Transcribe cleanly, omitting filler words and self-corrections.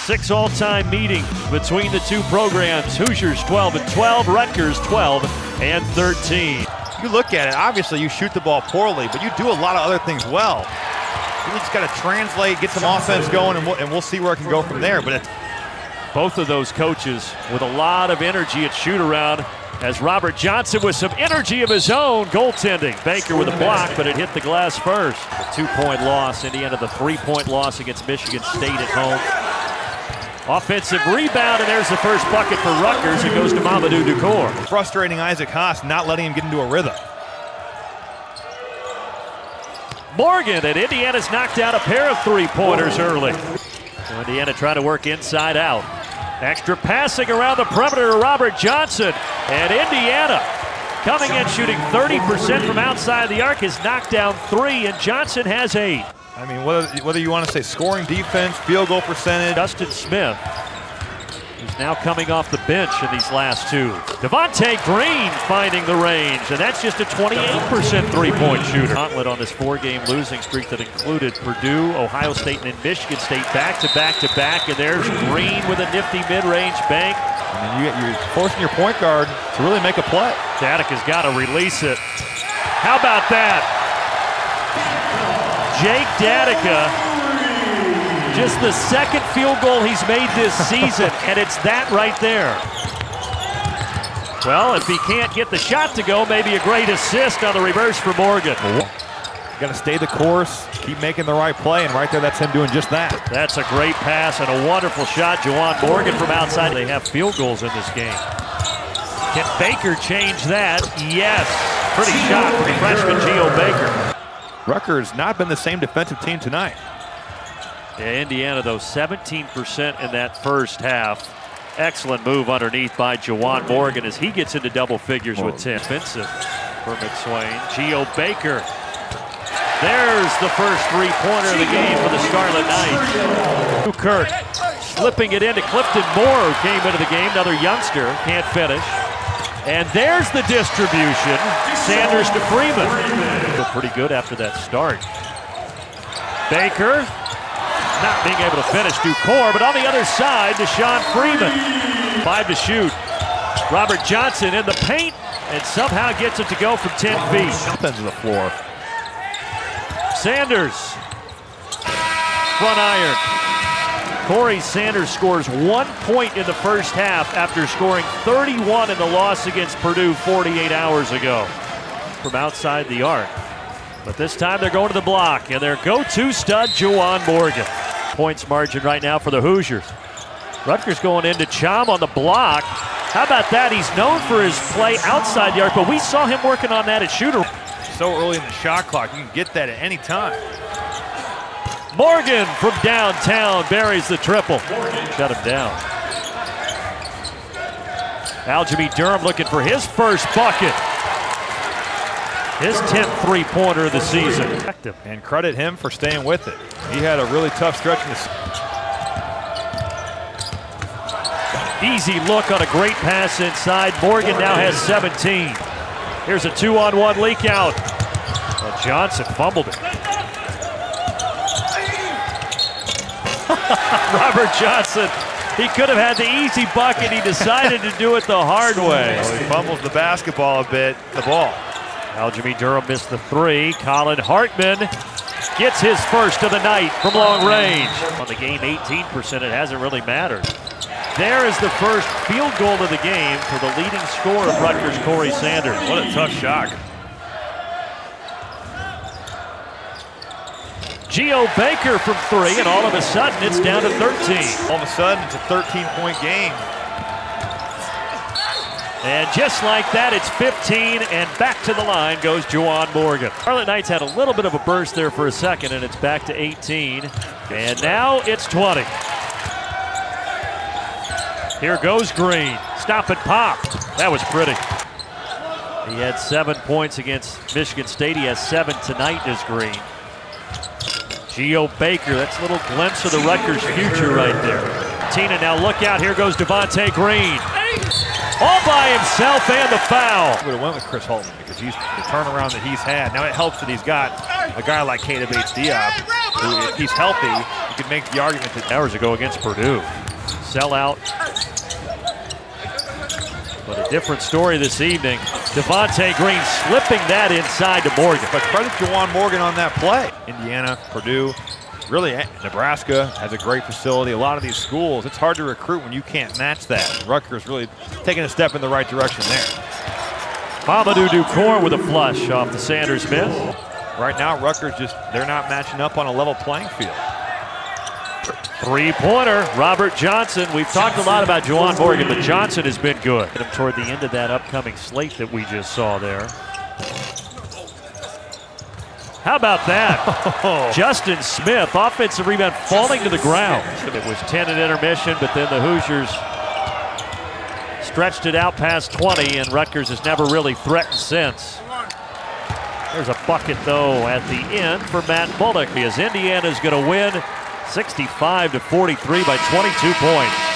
6 all-time meetings between the two programs. Hoosiers 12-12, Rutgers 12-13. You look at it, obviously you shoot the ball poorly, but you do a lot of other things well. You just got to translate, get some offense going, and we'll see where it can go from there. But it's both of those coaches with a lot of energy at shoot-around, as Robert Johnson with some energy of his own goaltending. Baker with a block, but it hit the glass first. A 2-point loss. Indiana the 3-point loss against Michigan State at home. Offensive rebound, and there's the first bucket for Rutgers. It goes to Mamadou Ducour. Frustrating Isaac Haas, not letting him get into a rhythm. Morgan, and Indiana's knocked out a pair of three-pointers early. So Indiana trying to work inside out. Extra passing around the perimeter to Robert Johnson. And Indiana coming in shooting 30% from outside the arc, has knocked down 3, and Johnson has 8. I mean, whether you want to say scoring, defense, field goal percentage. Dustin Smith, who's now coming off the bench in these last 2. Devontae Green finding the range, and that's just a 28% three-point shooter. Gauntlet on this 4-game losing streak that included Purdue, Ohio State, and Michigan State back-to-back-to-back, and there's Green with a nifty mid-range bank. I mean, you're forcing your point guard to really make a play. Datica's got to release it. How about that? Jake Datica, just the second field goal he's made this season, and it's that right there. Well, if he can't get the shot to go, maybe a great assist on the reverse for Morgan. You got to stay the course, keep making the right play, and right there, that's him doing just that. That's a great pass and a wonderful shot. Juwan Morgan from outside. They have field goals in this game. Can Baker change that? Yes. Pretty shot from the freshman Geo Baker. Rutgers not been the same defensive team tonight. Yeah, Indiana, though, 17% in that first half. Excellent move underneath by Juwan Morgan as he gets into double figures with 10. Offensive for McSwain. Geo Baker. There's the first three-pointer of the game for the Scarlet Knights. Kirk slipping it into Clifton Moore, who came into the game. Another youngster, can't finish. And there's the distribution. Sanders to Freeman. Feel pretty good after that start. Baker not being able to finish. Ducour, but on the other side, Deshaun Freeman. 5 to shoot. Robert Johnson in the paint and somehow gets it to go from 10 feet. Up into the floor. Sanders, front iron. Corey Sanders scores 1 point in the first half after scoring 31 in the loss against Purdue 48 hours ago from outside the arc. But this time they're going to the block, and their go-to stud, Juwan Morgan. Points margin right now for the Hoosiers. Rutgers going into Chom on the block. How about that? He's known for his play outside the arc, but we saw him working on that at shooter. So early in the shot clock, you can get that at any time. Morgan from downtown buries the triple. Shut him down. Aljamain Durham looking for his first bucket. His 10th three-pointer of the season. And credit him for staying with it. He had a really tough stretch in this. Easy look on a great pass inside. Morgan now has 17. Here's a 2-on-1 leak out. And Johnson fumbled it. Robert Johnson, he could have had the easy bucket. He decided to do it the hard way. Well, he fumbles the basketball a bit, the ball. Aljamain Durham missed the 3. Colin Hartman gets his first of the night from long range. On the game, 18%, it hasn't really mattered. There is the first field goal of the game for the leading scorer of Rutgers, Corey Sanders. What a tough shot. Geo Baker from 3, and all of a sudden it's down to 13. All of a sudden it's a 13-point game. And just like that, it's 15, and back to the line goes Juwan Morgan. Scarlet Knights had a little bit of a burst there for a second, and it's back to 18. And now it's 20. Here goes Green. Stop and pop. That was pretty. He had 7 points against Michigan State. He has 7 tonight as Green. Geo Baker, that's a little glimpse of the Rutgers future right there. Tina, now look out. Here goes Devontae Green. All by himself, and the foul. Would have went with Chris Holtman because he's the turnaround that he's had. Now it helps that he's got a guy like Keita Bates-Diop, who, if he's healthy, you could make the argument that hours ago against Purdue. Sellout. But a different story this evening. Devontae Green slipping that inside to Morgan. But credit Juwan Morgan on that play. Indiana, Purdue, really Nebraska has a great facility. A lot of these schools, it's hard to recruit when you can't match that. Rutgers really taking a step in the right direction there. Mamadou Ducour with a flush off the Sanders Smith. Right now, Rutgers they're not matching up on a level playing field. Three-pointer, Robert Johnson. We've talked a lot about Juwan Morgan, but Johnson has been good. Toward the end of that upcoming slate that we just saw there. How about that? Justin Smith, offensive rebound falling to the ground. It was 10 at intermission, but then the Hoosiers stretched it out past 20, and Rutgers has never really threatened since. There's a bucket, though, at the end for Matt Bullock, as Indiana's going to win 65-43 by 22 points.